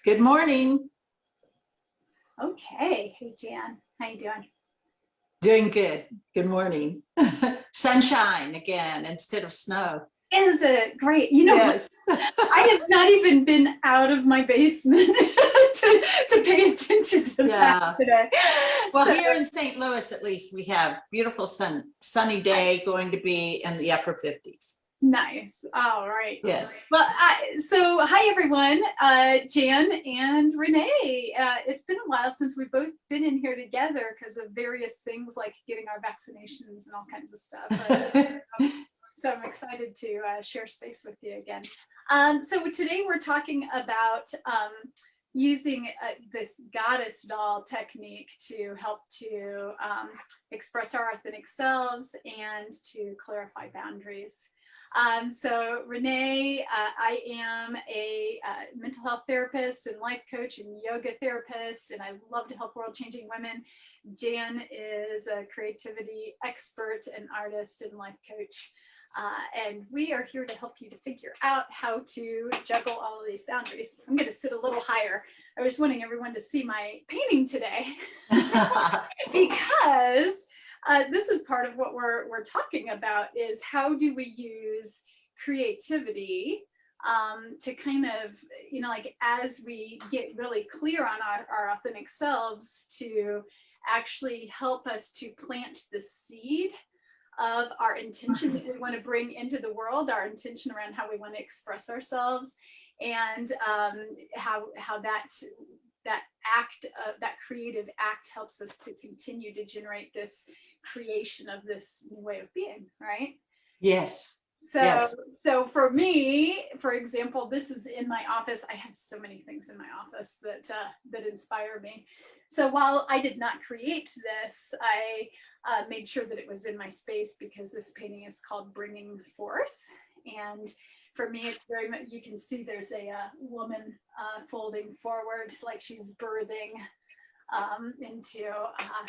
Good morning. Okay. Hey, Jan. How you doing? Doing good. Good morning. Sunshine again instead of snow. Is it great? Yes. I have not even been out of my basement to pay attention to that today. Well, here in St. Louis, at least, we have beautiful sunny day going to be in the upper 50s. Nice. All right. Yes. Well, so hi, everyone. Jan and Renee. It's been a while since we've both been in here together because of various things like getting our vaccinations and all kinds of stuff. So I'm excited to share space with you again. So today we're talking about using this goddess doll technique to help to express our authentic selves and to clarify boundaries. So Renee, I am a mental health therapist and life coach and yoga therapist, and I love to help world-changing women. Jan is a creativity expert and artist and life coach. And we are here to help you to figure out how to juggle all of these boundaries. I'm going to sit a little higher. I was wanting everyone to see my painting today because this is part of what we're talking about is how do we use creativity to kind of, like as we get really clear on our authentic selves to actually help us to plant the seed of our intention that we want to bring into the world, our intention around how we want to express ourselves, and how that act, that creative act helps us to continue to generate this creation of this new way of being, right? Yes. So, yes. So for me, for example, this is in my office. I have so many things in my office that inspire me. So while I did not create this, I made sure that it was in my space because this painting is called Bringing Forth. And for me, it's very much, you can see there's a woman folding forward like she's birthing into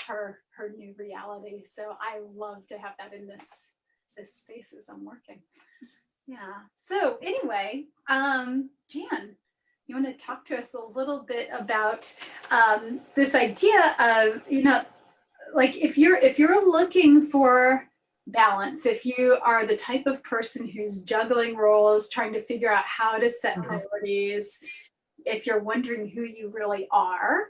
her new reality. So I love to have that in this space as I'm working. Yeah. So anyway, Jan, you want to talk to us a little bit about this idea of, like if you're looking for balance, if you are the type of person who's juggling roles, trying to figure out how to set priorities, if you're wondering who you really are,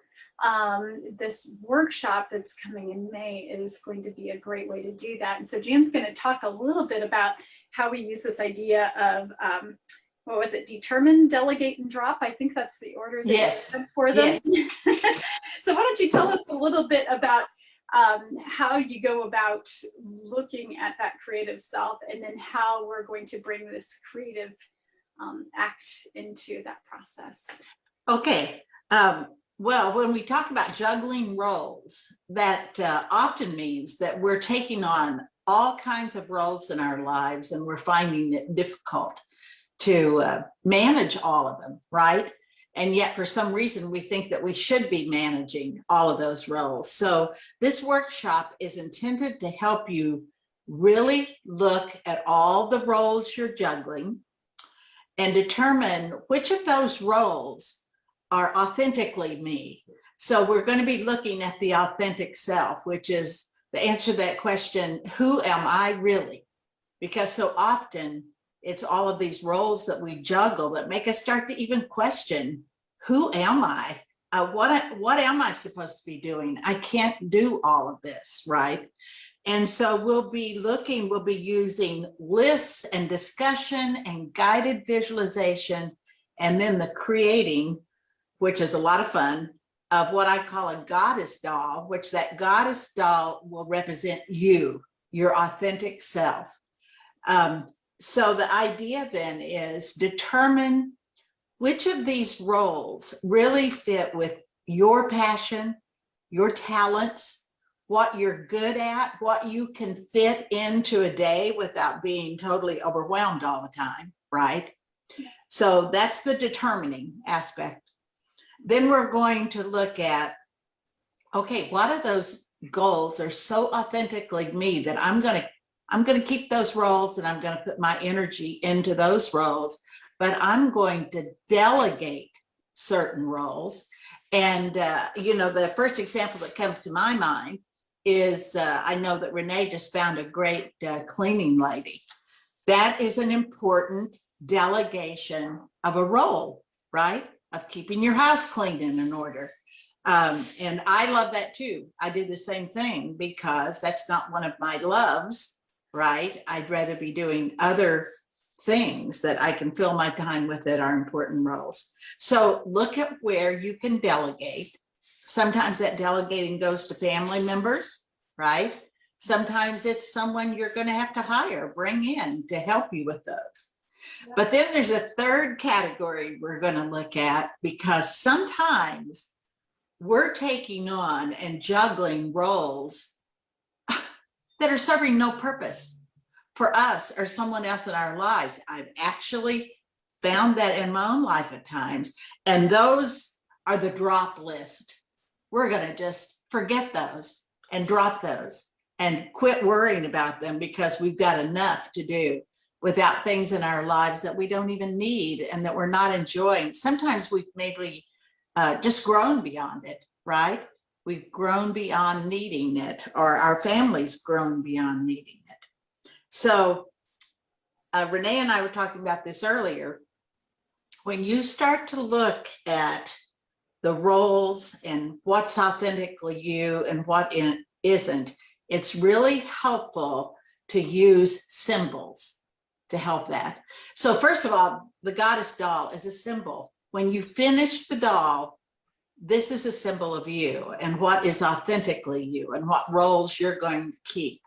this workshop that's coming in May is going to be a great way to do that. And so Jan's going to talk a little bit about how we use this idea of what was it? Determine, delegate, and drop. I think that's the order that yes. for them. Yes. So why don't you tell us a little bit about how you go about looking at that creative self, and then how we're going to bring this creative act into that process. Okay. Well, when we talk about juggling roles, that often means that we're taking on all kinds of roles in our lives, and we're finding it difficult to manage all of them, right? And yet for some reason, we think that we should be managing all of those roles. So this workshop is intended to help you really look at all the roles you're juggling and determine which of those roles are authentically me. So we're going to be looking at the authentic self, which is the answer to that question, who am I really? Because so often it's all of these roles that we juggle that make us start to even question, who am I? What am I supposed to be doing? I can't do all of this, right? And so we'll be using lists and discussion and guided visualization, and then the creating, which is a lot of fun, of what I call a goddess doll, which that goddess doll will represent you, your authentic self. So the idea then is determine which of these roles really fit with your passion, your talents, what you're good at, what you can fit into a day without being totally overwhelmed all the time, right? So that's the determining aspect. Then we're going to look at, okay, what of those goals are so authentically me that I'm going to keep those roles, and I'm going to put my energy into those roles, but I'm going to delegate certain roles. And, you know, the first example that comes to my mind is I know that Renee just found a great cleaning lady. That is an important delegation of a role, right? Of keeping your house clean and in order. And I love that too. I do the same thing because that's not one of my loves, right? I'd rather be doing other things that I can fill my time with that are important roles. So look at where you can delegate. Sometimes that delegating goes to family members, right? Sometimes it's someone you're going to have to hire, bring in to help you with those. But then there's a third category we're going to look at, because sometimes we're taking on and juggling roles that are serving no purpose for us or someone else in our lives. I've actually found that in my own life at times, and those are the drop list. We're going to just forget those and drop those and quit worrying about them because we've got enough to do without things in our lives that we don't even need and that we're not enjoying. Sometimes we've maybe just grown beyond it, right? We've grown beyond needing it, or our family's grown beyond needing it. So Renee and I were talking about this earlier. When you start to look at the roles and what's authentically you and what isn't, it's really helpful to use symbols to help that. So first of all, the goddess doll is a symbol. When you finish the doll, this is a symbol of you and what is authentically you and what roles you're going to keep.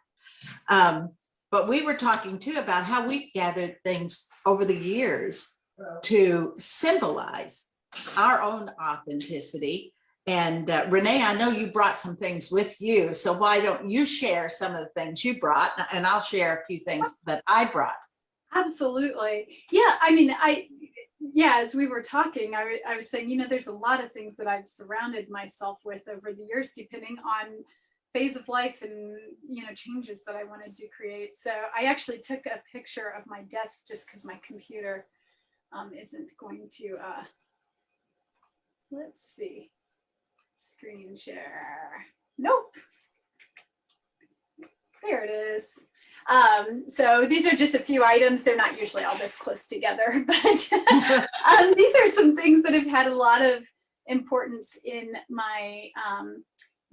But we were talking too about how we've gathered things over the years to symbolize our own authenticity. And Renee, I know you brought some things with you, so why don't you share some of the things you brought, and I'll share a few things that I brought. Absolutely. Yeah, I mean, as we were talking, I was saying, you know, there's a lot of things that I've surrounded myself with over the years, depending on phase of life and, you know, changes that I wanted to create. So I actually took a picture of my desk just because my computer isn't going to, let's see, screen share. Nope. There it is. So these are just a few items. They're not usually all this close together, but these are some things that have had a lot of importance in my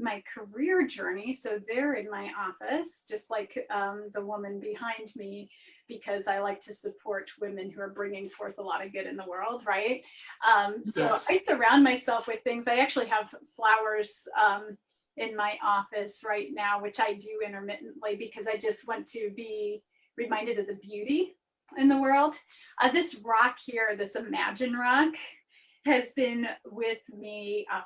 my career journey. So they're in my office, just like the woman behind me, because I like to support women who are bringing forth a lot of good in the world, right? So Yes. I surround myself with things. I actually have flowers in my office right now, which I do intermittently because I just want to be reminded of the beauty in the world. This rock here, this Imagine rock, has been with me. Oh,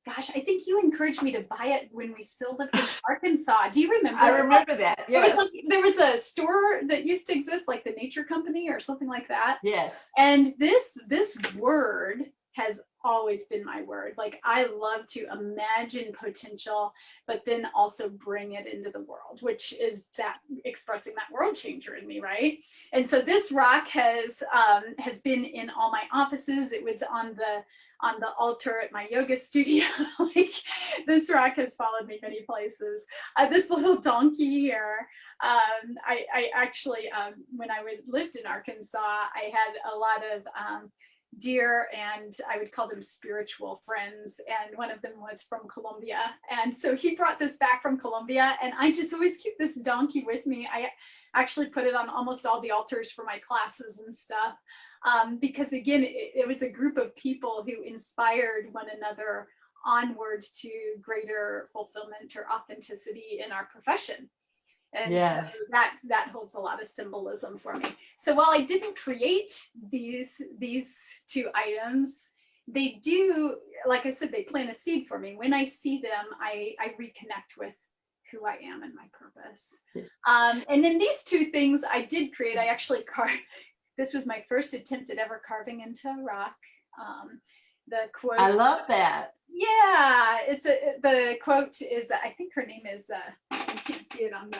gosh, I think you encouraged me to buy it when we still lived in Arkansas. Do you remember? I remember that. Yes. There was a store that used to exist, like the Nature Company or something like that. Yes. And this word has always been my word. Like, I love to imagine potential, but then also bring it into the world, which is that expressing that world changer in me, right? And so this rock has been in all my offices. It was on the altar at my yoga studio. Like, this rock has followed me many places. This little donkey here, I actually, when I lived in Arkansas, I had a lot of dear, and I would call them spiritual friends, and one of them was from Colombia, and so he brought this back from Colombia, and I just always keep this donkey with me. I actually put it on almost all the altars for my classes and stuff, because again, it was a group of people who inspired one another onwards to greater fulfillment or authenticity in our profession. And yes. so that holds a lot of symbolism for me. So while I didn't create these two items, they do, like I said, they plant a seed for me. When I see them, I reconnect with who I am and my purpose. Yes. And then these two things I did create. I actually carved. This was my first attempt at ever carving into a rock. The quote. I love that. Yeah, the quote is, I think her name is, you can't see it on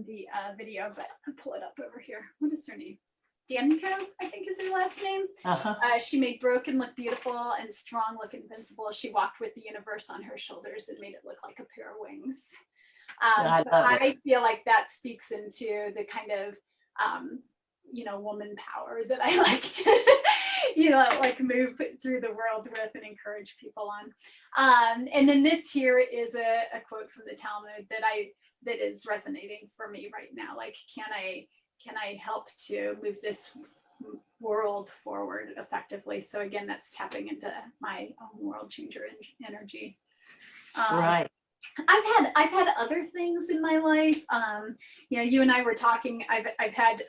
the video, but I'll pull it up over here. What is her name? Danko, I think is her last name. Uh-huh. She made broken look beautiful and strong look invincible. She walked with the universe on her shoulders and made it look like a pair of wings. I So love it. I feel like that speaks into the kind of, woman power that I like to, like move through the world with and encourage people on. And then this here is a quote from the Talmud that is resonating for me right now. Like, can I help to move this world forward effectively? So again, that's tapping into my own world changer energy. Right. I've had other things in my life. You and I were talking. I've had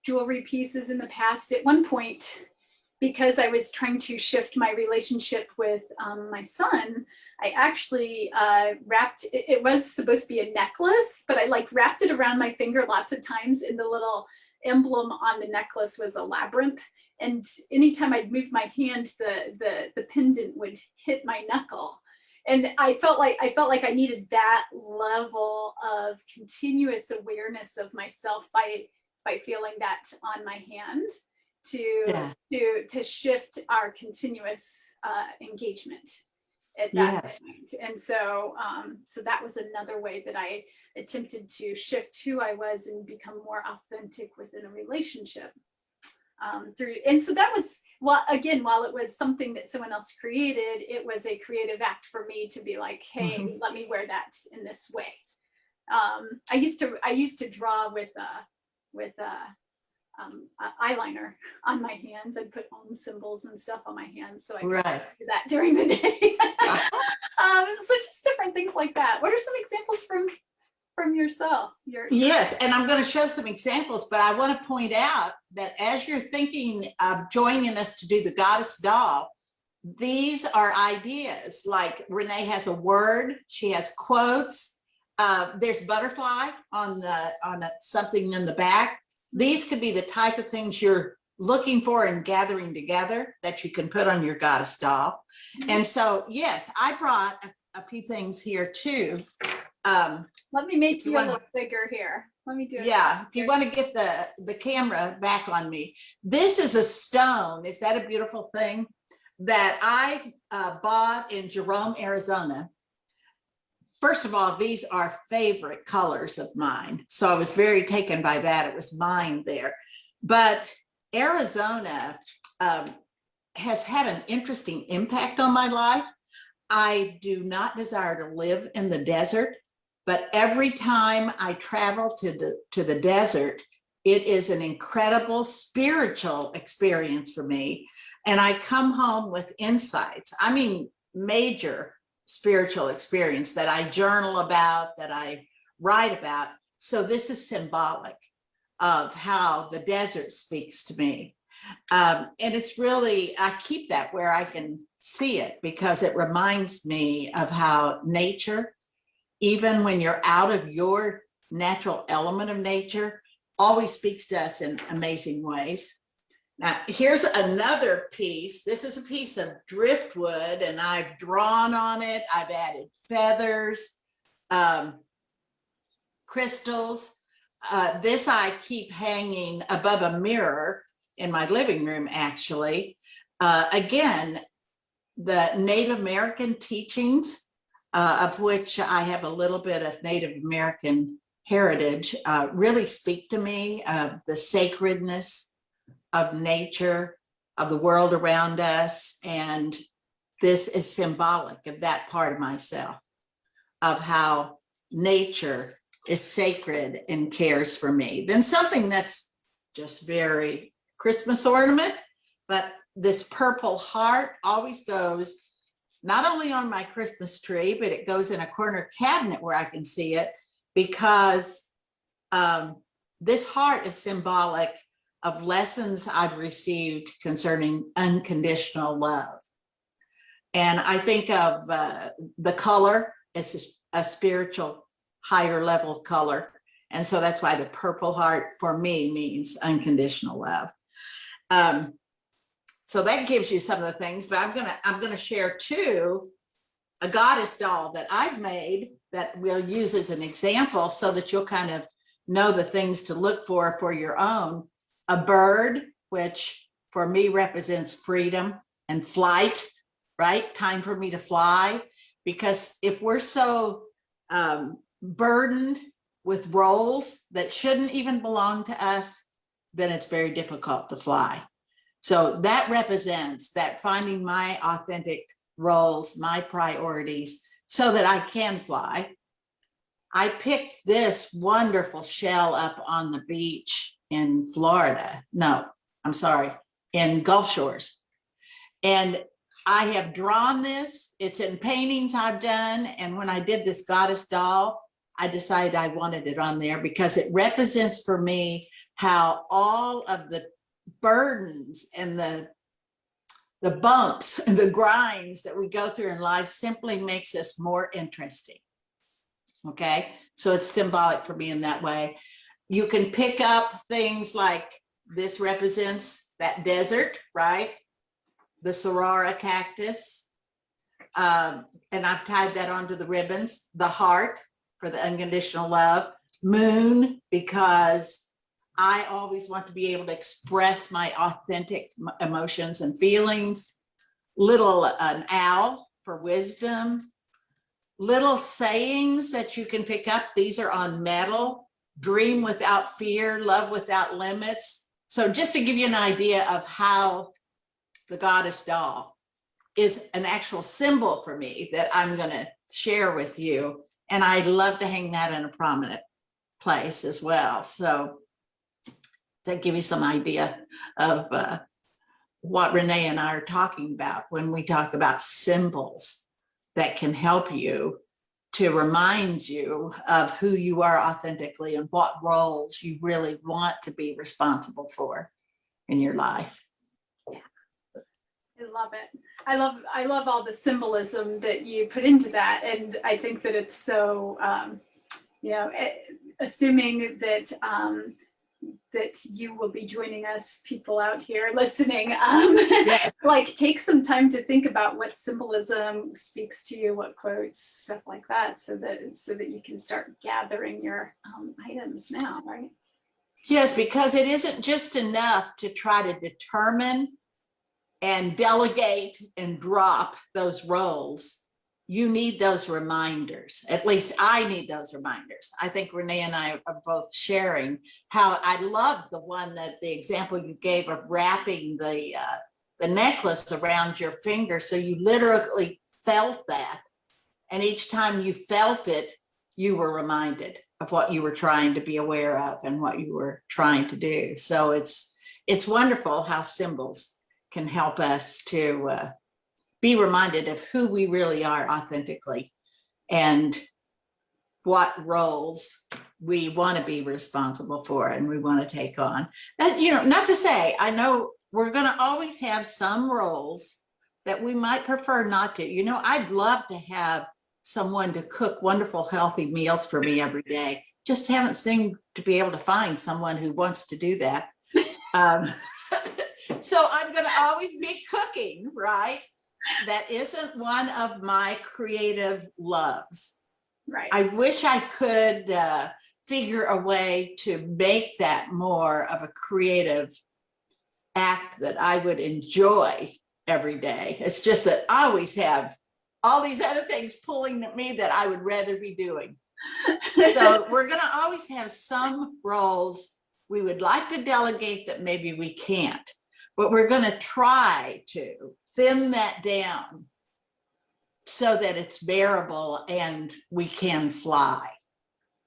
jewelry pieces in the past. At one point, because I was trying to shift my relationship with my son, I actually wrapped. It was supposed to be a necklace, but I like wrapped it around my finger lots of times, and the little emblem on the necklace was a labyrinth. And anytime I'd move my hand, the pendant would hit my knuckle. And I felt like I needed that level of continuous awareness of myself by feeling that on my hand to shift our continuous engagement at that point. And so that was another way that I attempted to shift who I was and become more authentic within a relationship. And so that was, while it was something that someone else created, it was a creative act for me to be like, hey, let me wear that in this way. I used to draw with eyeliner on my hands. I'd put symbols and stuff on my hands so I could do that during the day. So just different things like that. What are some examples from yourself? Yes, and I'm going to show some examples, but I want to point out that as you're thinking of joining us to do the Goddess Doll, these are ideas. Like Renee has a word, she has quotes. There's butterfly on something in the back. These could be the type of things you're looking for and gathering together that you can put on your Goddess Doll. And so, yes, I brought a few things here too. Let me make you a little bigger here. Let me do it. Yeah, if you want to get the camera back on me. This is a stone. Is that a beautiful thing? That I bought in Jerome, Arizona. First of all, these are favorite colors of mine. So I was very taken by that. It was mine there. But Arizona has had an interesting impact on my life. I do not desire to live in the desert, but every time I travel to the desert, it is an incredible spiritual experience for me. And I come home with insights. I mean, major spiritual experience that I journal about, that I write about. So this is symbolic of how the desert speaks to me. And it's really, I keep that where I can see it because it reminds me of how nature, even when you're out of your natural element of nature, always speaks to us in amazing ways. Now, here's another piece. This is a piece of driftwood, and I've drawn on it. I've added feathers, crystals. This I keep hanging above a mirror in my living room, actually. Again, the Native American teachings, of which I have a little bit of Native American heritage, really speak to me of the sacredness of nature, of the world around us. And this is symbolic of that part of myself, of how nature is sacred and cares for me. Then something that's just very Christmas ornament, but this purple heart always goes not only on my Christmas tree, but it goes in a corner cabinet where I can see it, because this heart is symbolic of lessons I've received concerning unconditional love. And I think of the color as a spiritual higher level color. And so that's why the purple heart for me means unconditional love. So that gives you some of the things, but I'm gonna share too, a goddess doll that I've made that we'll use as an example so that you'll kind of know the things to look for your own. a bird, which for me represents freedom and flight, right? Time for me to fly. Because if we're so burdened with roles that shouldn't even belong to us, then it's very difficult to fly. So that represents that, finding my authentic roles, my priorities, so that I can fly. I picked this wonderful shell up on the beach in Florida. No, I'm sorry, in Gulf Shores. And I have drawn this. It's in paintings I've done. And when I did this goddess doll, I decided I wanted it on there because it represents for me how all of the burdens and the bumps and the grinds that we go through in life simply makes us more interesting. Okay, so it's symbolic for me in that way. You can pick up things like this represents that desert, right? The Saurora cactus. And I've tied that onto the ribbons. The heart for the unconditional love. Moon, because I always want to be able to express my authentic emotions and feelings. An owl for wisdom. Little sayings that you can pick up. These are on metal. Dream without fear, love without limits. So just to give you an idea of how the goddess doll is an actual symbol for me that I'm going to share with you. And I'd love to hang that in a prominent place as well. So to give you some idea of what Renee and I are talking about when we talk about symbols that can help you to remind you of who you are authentically and what roles you really want to be responsible for in your life. I love it. I love all the symbolism that you put into that. And I think that it's so, assuming that, that you will be joining us, people out here listening, Yes. like take some time to think about what symbolism speaks to you, what quotes, stuff like that, so that you can start gathering your items now, right? Yes, because it isn't just enough to try to determine and delegate and drop those roles. You need those reminders. At least I need those reminders. I think Renee and I are both sharing how I love the example you gave of wrapping the necklace around your finger. So you literally felt that. And each time you felt it, you were reminded of what you were trying to be aware of and what you were trying to do. So it's wonderful how symbols can help us to be reminded of who we really are authentically and what roles we want to be responsible for and we want to take on. And, not to say, I know we're going to always have some roles that we might prefer not to. I'd love to have someone to cook wonderful, healthy meals for me every day. Just haven't seemed to be able to find someone who wants to do that. So I'm going to always be cooking, right? That isn't one of my creative loves. Right. I wish I could figure a way to make that more of a creative act that I would enjoy every day. It's just that I always have all these other things pulling at me that I would rather be doing. So we're going to always have some roles we would like to delegate that maybe we can't. But we're going to try to thin that down so that it's bearable and we can fly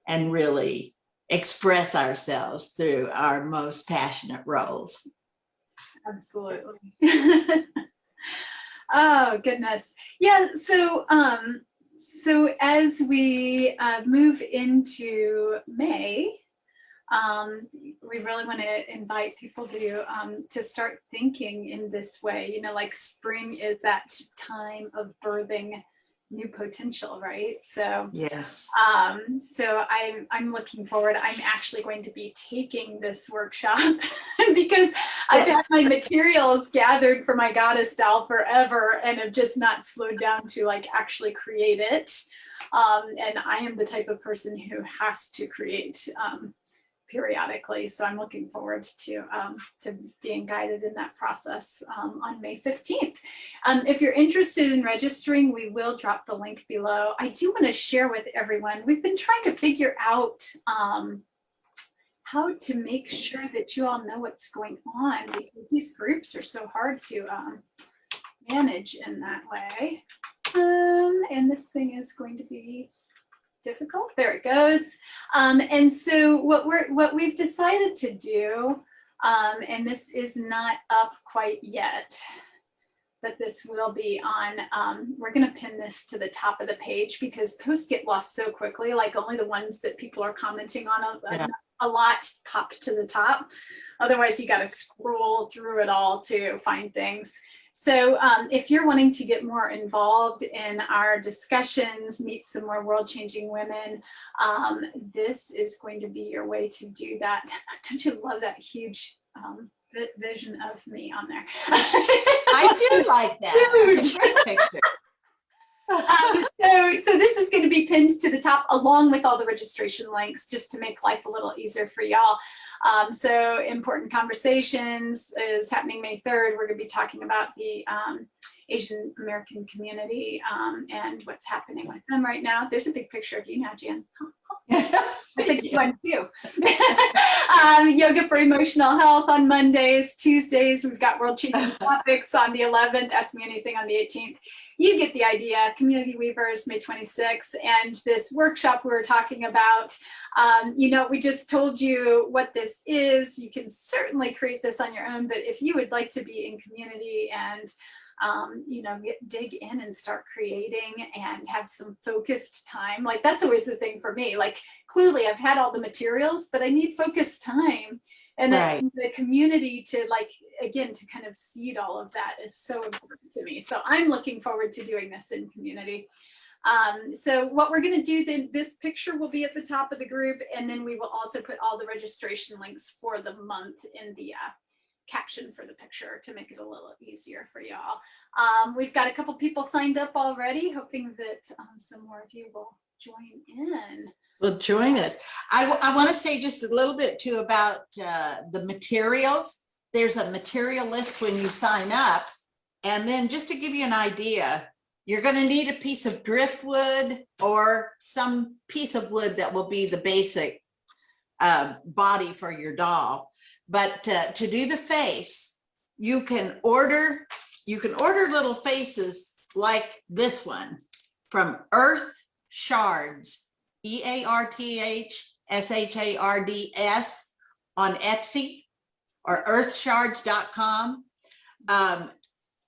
and really express ourselves through our most passionate roles. Absolutely. Oh, goodness. Yeah. So, so as we move into May, we really want to invite people to start thinking in this way. Like spring is that time of birthing new potential, right? So yes. So I'm looking forward. I'm actually going to be taking this workshop because I've had my materials gathered for my goddess doll forever and have just not slowed down to like actually create it. And I am the type of person who has to create periodically. So I'm looking forward to being guided in that process on May 15th. If you're interested in registering, we will drop the link below. I do want to share with everyone, we've been trying to figure out how to make sure that you all know what's going on, because these groups are so hard to manage in that way. And this thing is going to be difficult. There it goes. And so what we've decided to do, and this is not up quite yet, but this will be on, we're going to pin this to the top of the page because posts get lost so quickly, like only the ones that people are commenting on a lot pop to the top. Otherwise, you got to scroll through it all to find things. So if you're wanting to get more involved in our discussions, meet some more world-changing women, this is going to be your way to do that. Don't you love that huge vision of me on there? I do like that. It's a great picture. So this is going to be pinned to the top along with all the registration links, just to make life a little easier for y'all. So Important Conversations is happening May 3rd. We're going to be talking about the Asian American community and what's happening with them right now. There's a big picture of you now, Jan. I think you won too. Yoga for Emotional Health on Mondays. Tuesdays, we've got World Changing Topics on the 11th. Ask Me Anything on the 18th. You get the idea. Community Weavers, May 26th. And this workshop we were talking about, we just told you what this is. You can certainly create this on your own, but if you would like to be in community and dig in and start creating and have some focused time. Like that's always the thing for me. Like clearly I've had all the materials, but I need focused time. And then the community to again, to kind of seed all of that is so important to me. So I'm looking forward to doing this in community. So what we're going to do then, this picture will be at the top of the group. And then we will also put all the registration links for the month in the caption for the picture to make it a little easier for y'all. We've got a couple people signed up already, hoping that some more of you will join in. Will join us. I want to say just a little bit too about the materials. There's a material list when you sign up. And then just to give you an idea, you're going to need a piece of driftwood or some piece of wood that will be the basic body for your doll. But to do the face, you can order little faces like this one from Earth Shards, EARTHSHARDS on Etsy or earthshards.com.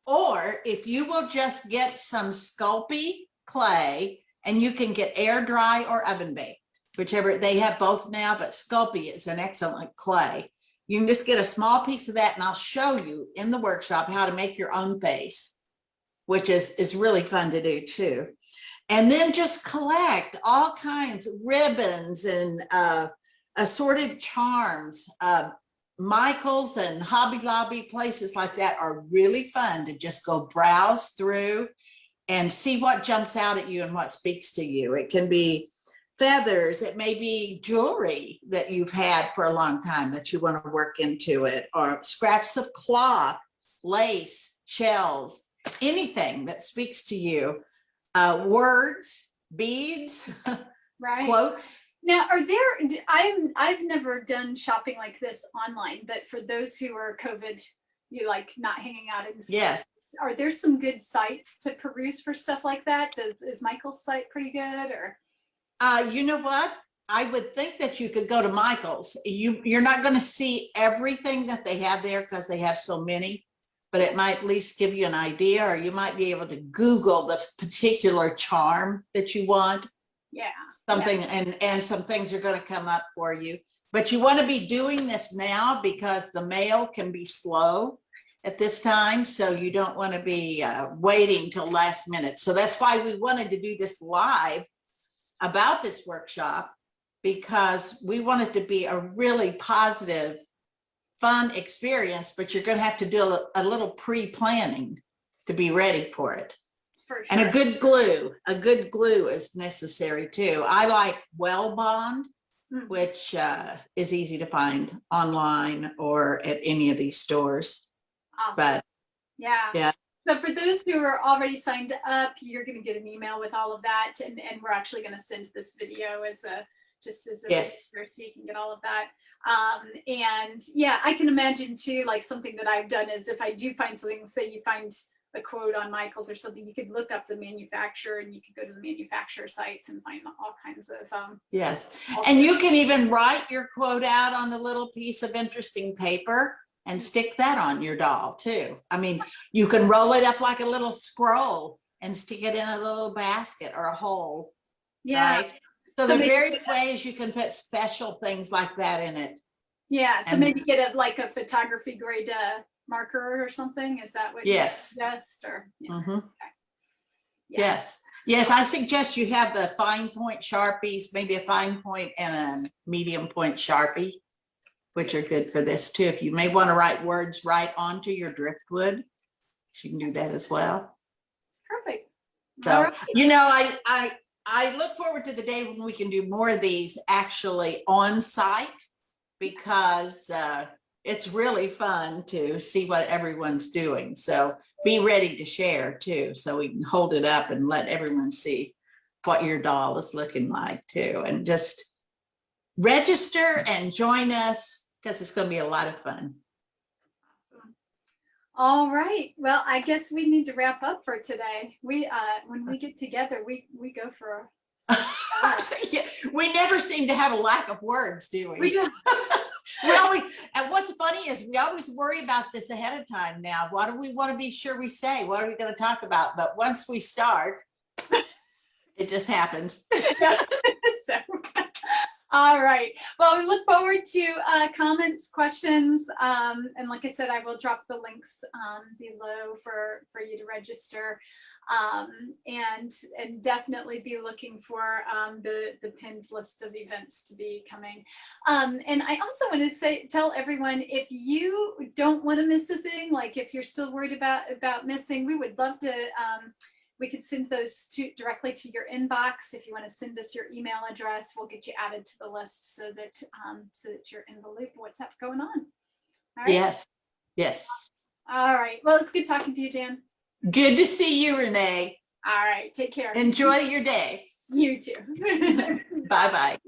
Or if you will just get some Sculpey clay, and you can get air dry or oven baked, whichever, they have both now, but Sculpey is an excellent clay. You can just get a small piece of that, and I'll show you in the workshop how to make your own face, which is really fun to do too. And then just collect all kinds of ribbons and assorted charms. Michael's and Hobby Lobby, places like that are really fun to just go browse through and see what jumps out at you and what speaks to you. It can be feathers, it may be jewelry that you've had for a long time that you want to work into it, or scraps of cloth, lace, shells, anything that speaks to you. Words, beads, right. Quotes. Now, I've never done shopping like this online, but for those who are COVID, you not hanging out in stores, yes. Are there some good sites to peruse for stuff like that? Is Michael's site pretty good, or? You know what? I would think that you could go to Michael's. You're not going to see everything that they have there because they have so many, but it might at least give you an idea, or you might be able to Google the particular charm that you want. Yeah. Something, yeah. And some things are going to come up for you. But you want to be doing this now because the mail can be slow at this time. So you don't want to be waiting till last minute. So that's why we wanted to do this live about this workshop, because we want it to be a really positive, fun experience, but you're going to have to do a little pre-planning to be ready for it. For sure. And a good glue is necessary too. I like Well Bond. Mhm. which is easy to find online or at any of these stores. Awesome. But Yeah. yeah. So for those who are already signed up, you're going to get an email with all of that, and we're actually going to send this video as a just as a Yes. register, so you can get all of that. And yeah, I can imagine too, like something that I've done is if I do find something, say you find a quote on Michaels or something, you could look up the manufacturer and you could go to the manufacturer sites and find all kinds of Yes. And you can even write your quote out on a little piece of interesting paper and stick that on your doll too. I mean, you can roll it up like a little scroll and stick it in a little basket or a hole, yeah. right? So So there are maybe various ways you can put special things like that in it. Yeah, so And- maybe get like a photography grade marker or something. Is that what Yes. you suggest? Or yeah. Mhm. Yeah. Yes. Yes, I suggest you have the fine point Sharpies, maybe a fine point and a medium point Sharpie, which are good for this too. If you may want to write words right onto your driftwood, you can do that as well. Perfect. So, All right. you know, I look forward to the day when we can do more of these actually on site, because it's really fun to see what everyone's doing. So be ready to share too, so we can hold it up and let everyone see what your doll is looking like too. And just register and join us, because it's going to be a lot of fun. Awesome. All right. Well, I guess we need to wrap up for today. We when we get together, we go for Yeah, we never seem to have a lack of words, do we? we do. And what's funny is we always worry about this ahead of time now. What do we want to be sure we say? What are we going to talk about? But once we start, it just happens. Yeah. So, all right. Well, we look forward to comments, questions, and like I said, I will drop the links below for you to register, and definitely be looking for the pinned list of events to be coming. And I also want to tell everyone, if you don't want to miss a thing, like if you're still worried about missing, we would love to. We could send those directly to your inbox. If you want to send us your email address, we'll get you added to the list so that you're in the loop of what's going on. All right? Yes. Yes. All right. Well, it's good talking to you, Jan. Good to see you, Renee. All right. Take care. Enjoy your day. You too. Bye-bye.